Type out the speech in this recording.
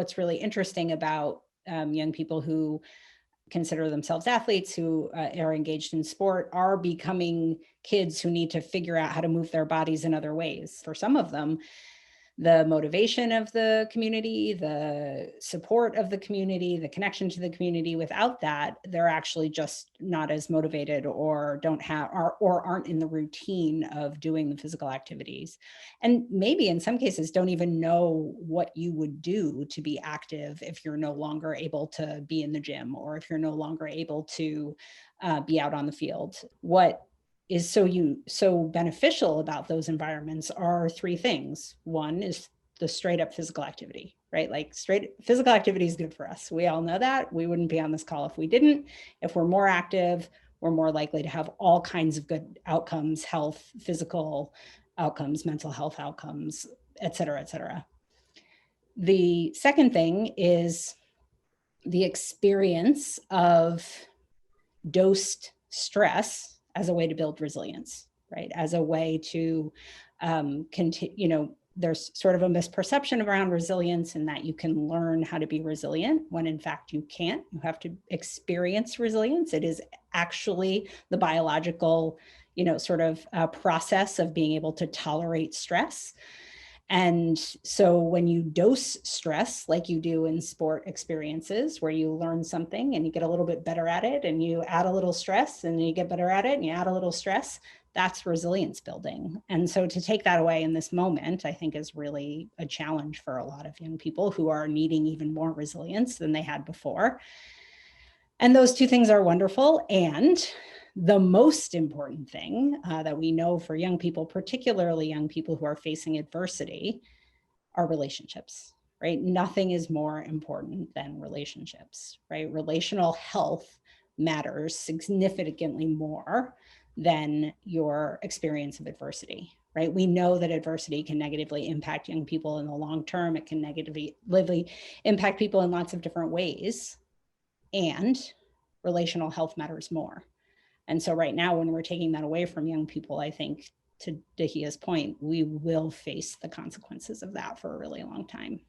what's really interesting about young people who consider themselves athletes, who are engaged in sport, are becoming kids who need to figure out how to move their bodies in other ways. For some of them, the motivation of the community, the support of the community, the connection to the community, without that, they're actually just not as motivated, or don't have, or aren't in the routine of doing the physical activities. And maybe in some cases don't even know what you would do to be active if you're no longer able to be in the gym, or if you're no longer able to be out on the field. What is so beneficial about those environments are three things. One is the straight up physical activity, right? Like straight physical activity is good for us. We all know that. We wouldn't be on this call if we didn't. If we're more active, we're more likely to have all kinds of good outcomes, health, physical outcomes, mental health outcomes, et cetera, et cetera. The second thing is the experience of dosed stress as a way to build resilience, right? As a way to continue, there's sort of a misperception around resilience, in that you can learn how to be resilient when in fact you can't. You have to experience resilience. It is actually the biological, sort of process of being able to tolerate stress. And so when you dose stress, like you do in sport experiences, where you learn something and you get a little bit better at it, and you add a little stress and you get better at it and you add a little stress, that's resilience building. And so to take that away in this moment, I think is really a challenge for a lot of young people who are needing even more resilience than they had before. And those two things are wonderful. And the most important thing that we know for young people, particularly young people who are facing adversity, are relationships, right? Nothing is more important than relationships, right? Relational health matters significantly more than your experience of adversity, right? We know that adversity can negatively impact young people in the long term. It can negatively impact people in lots of different ways. And relational health matters more. And so right now, when we're taking that away from young people, I think, to Dahia's point, we will face the consequences of that for a really long time.